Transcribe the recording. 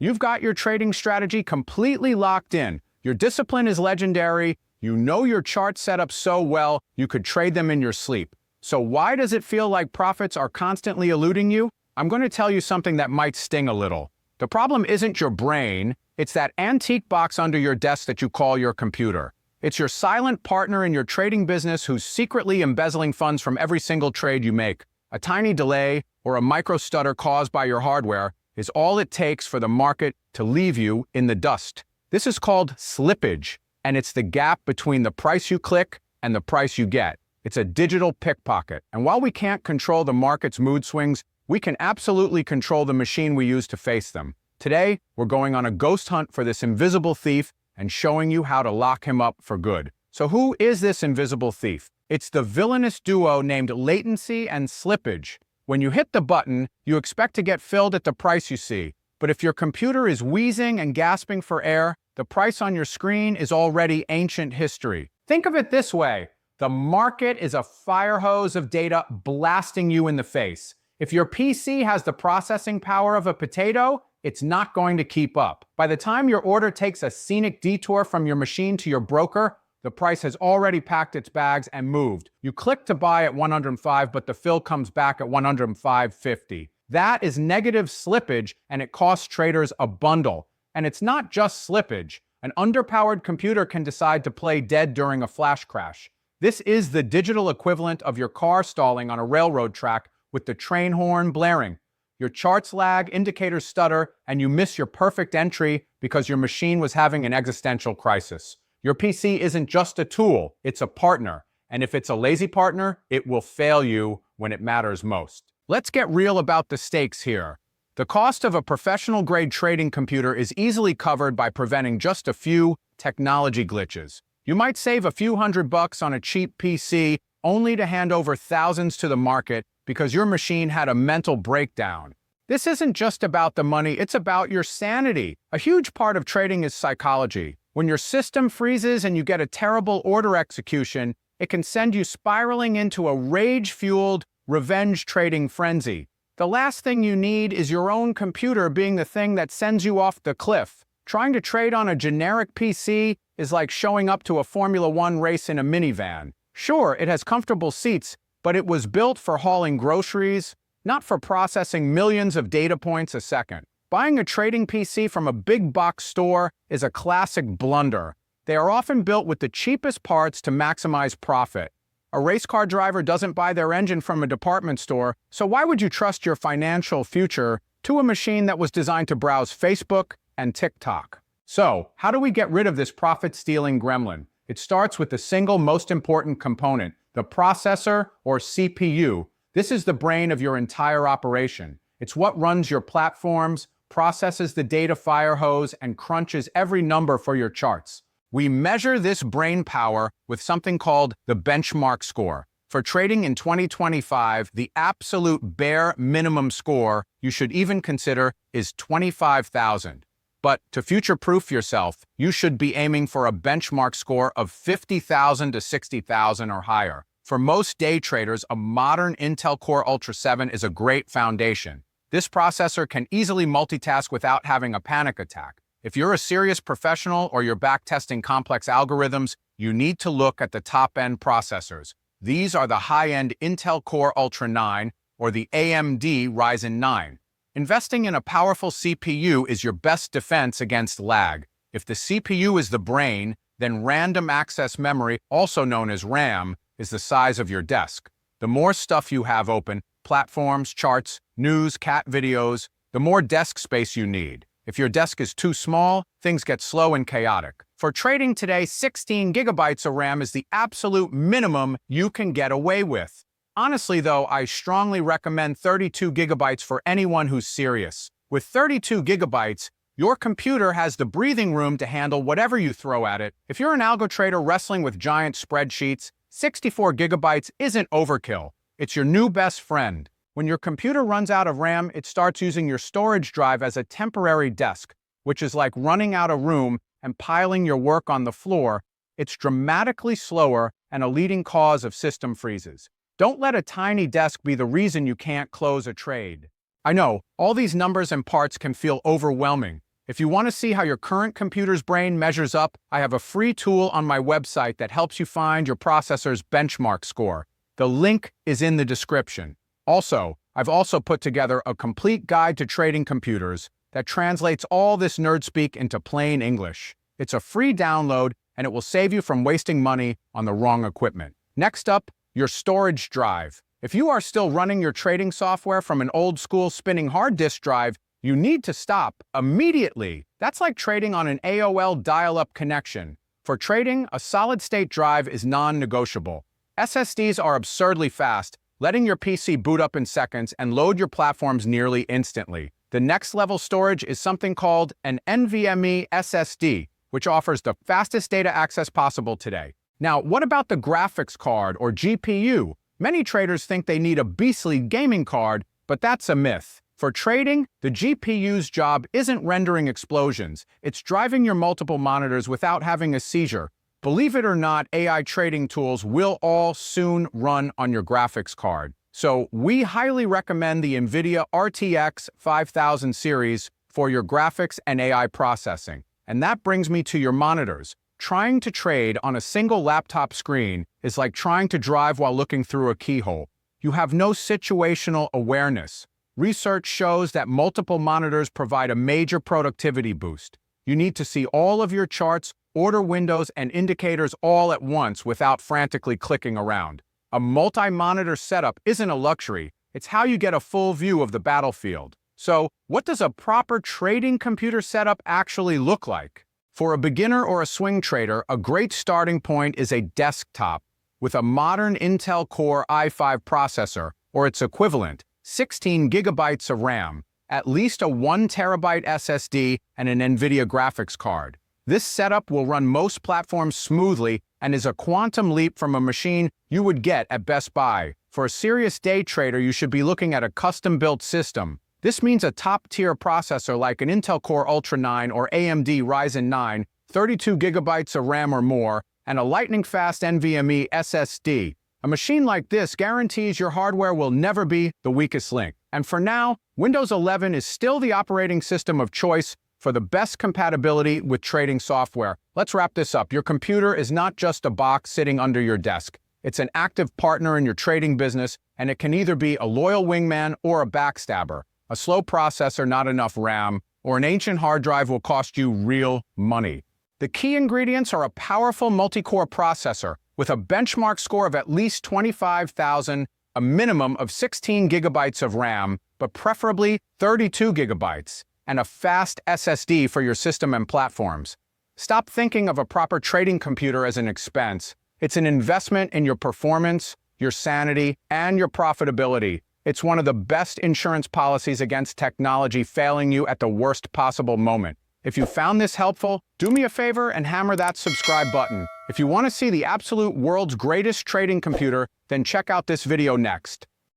You've got your trading strategy completely locked in. Your discipline is legendary. You know your charts set up so well, you could trade them in your sleep. So why does it feel like profits are constantly eluding you? I'm going to tell you something that might sting a little. The problem isn't your brain, it's that antique box under your desk that you call your computer. It's your silent partner in your trading business who's secretly embezzling funds from every single trade you make. A tiny delay or a micro stutter caused by your hardware is all it takes for the market to leave you in the dust. This is called slippage, and it's the gap between the price you click and the price you get. It's a digital pickpocket. And while we can't control the market's mood swings, we can absolutely control the machine we use to face them. Today, we're going on a ghost hunt for this invisible thief and showing you how to lock him up for good. So who is this invisible thief? It's the villainous duo named latency and slippage. When you hit the button, you expect to get filled at the price you see. But if your computer is wheezing and gasping for air, the price on your screen is already ancient history. Think of it this way. The market is a fire hose of data blasting you in the face. If your PC has the processing power of a potato, it's not going to keep up. By the time your order takes a scenic detour from your machine to your broker, the price has already packed its bags and moved. You click to buy at 105, but the fill comes back at 105.50. That is negative slippage, and it costs traders a bundle. And it's not just slippage. An underpowered computer can decide to play dead during a flash crash. This is the digital equivalent of your car stalling on a railroad track with the train horn blaring. Your charts lag, indicators stutter, and you miss your perfect entry because your machine was having an existential crisis. Your PC isn't just a tool, it's a partner. And if it's a lazy partner, it will fail you when it matters most. Let's get real about the stakes here. The cost of a professional-grade trading computer is easily covered by preventing just a few technology glitches. You might save a few $100 on a cheap PC only to hand over thousands to the market because your machine had a mental breakdown. This isn't just about the money, it's about your sanity. A huge part of trading is psychology. When your system freezes and you get a terrible order execution, it can send you spiraling into a rage-fueled, revenge trading frenzy. The last thing you need is your own computer being the thing that sends you off the cliff. Trying to trade on a generic PC is like showing up to a Formula One race in a minivan. Sure, it has comfortable seats, but it was built for hauling groceries, not for processing millions of data points a second. Buying a trading PC from a big box store is a classic blunder. They are often built with the cheapest parts to maximize profit. A race car driver doesn't buy their engine from a department store, so why would you trust your financial future to a machine that was designed to browse Facebook and TikTok? So, how do we get rid of this profit-stealing gremlin? It starts with the single most important component, the processor or CPU. This is the brain of your entire operation. It's what runs your platforms, processes the data fire hose, and crunches every number for your charts. We measure this brain power with something called the benchmark score. For trading in 2025, the absolute bare minimum score you should even consider is 25,000. But to future-proof yourself, you should be aiming for a benchmark score of 50,000 to 60,000 or higher. For most day traders, a modern Intel Core Ultra 7 is a great foundation. This processor can easily multitask without having a panic attack. If you're a serious professional or you're backtesting complex algorithms, you need to look at the top-end processors. These are the high-end Intel Core Ultra 9 or the AMD Ryzen 9. Investing in a powerful CPU is your best defense against lag. If the CPU is the brain, then random access memory, also known as RAM, is the size of your desk. The more stuff you have open, platforms, charts, news, cat videos, the more desk space you need. If your desk is too small, things get slow and chaotic. For trading today, 16 gigabytes of RAM is the absolute minimum you can get away with. Honestly, though, I strongly recommend 32 gigabytes for anyone who's serious. With 32 gigabytes, your computer has the breathing room to handle whatever you throw at it. If you're an algo trader wrestling with giant spreadsheets, 64 gigabytes isn't overkill. It's your new best friend. When your computer runs out of RAM, it starts using your storage drive as a temporary desk, which is like running out of room and piling your work on the floor. It's dramatically slower and a leading cause of system freezes. Don't let a tiny desk be the reason you can't close a trade. I know, all these numbers and parts can feel overwhelming, If you want to see how your current computer's brain measures up, I have a free tool on my website that helps you find your processor's benchmark score. The link is in the description. Also, I've also put together a complete guide to trading computers that translates all this nerd speak into plain English. It's a free download, and it will save you from wasting money on the wrong equipment. Next up, your storage drive. If you are still running your trading software from an old-school spinning hard disk drive, you need to stop immediately. That's like trading on an AOL dial-up connection. For trading, a solid-state drive is non-negotiable. SSDs are absurdly fast, letting your PC boot up in seconds and load your platforms nearly instantly. The next level storage is something called an NVMe SSD, which offers the fastest data access possible today. Now, what about the graphics card or GPU? Many traders think they need a beastly gaming card, but that's a myth. For trading, the GPU's job isn't rendering explosions. It's driving your multiple monitors without having a seizure. Believe it or not, AI trading tools will all soon run on your graphics card. So we highly recommend the NVIDIA RTX 5000 series for your graphics and AI processing. And that brings me to your monitors. Trying to trade on a single laptop screen is like trying to drive while looking through a keyhole. You have no situational awareness. Research shows that multiple monitors provide a major productivity boost. You need to see all of your charts, order windows, and indicators all at once without frantically clicking around. A multi-monitor setup isn't a luxury, it's how you get a full view of the battlefield. So, what does a proper trading computer setup actually look like? For a beginner or a swing trader, a great starting point is a desktop with a modern Intel Core i5 processor, or its equivalent, 16 gigabytes of RAM, at least a 1 terabyte SSD, and an NVIDIA graphics card. This setup will run most platforms smoothly and is a quantum leap from a machine you would get at Best Buy. For a serious day trader, you should be looking at a custom-built system. This means a top-tier processor like an Intel Core Ultra 9 or AMD Ryzen 9, 32 gigabytes of RAM or more, and a lightning-fast NVMe SSD. A machine like this guarantees your hardware will never be the weakest link. And for now, Windows 11 is still the operating system of choice for the best compatibility with trading software. Let's wrap this up. Your computer is not just a box sitting under your desk. It's an active partner in your trading business, and it can either be a loyal wingman or a backstabber. A slow processor, not enough RAM, or an ancient hard drive will cost you real money. The key ingredients are a powerful multi-core processor with a benchmark score of at least 25,000, a minimum of 16 gigabytes of RAM, but preferably 32 gigabytes, and a fast SSD for your system and platforms. Stop thinking of a proper trading computer as an expense. It's an investment in your performance, your sanity, and your profitability. It's one of the best insurance policies against technology failing you at the worst possible moment. If you found this helpful, do me a favor and hammer that subscribe button. If you want to see the absolute world's greatest trading computer, then check out this video next.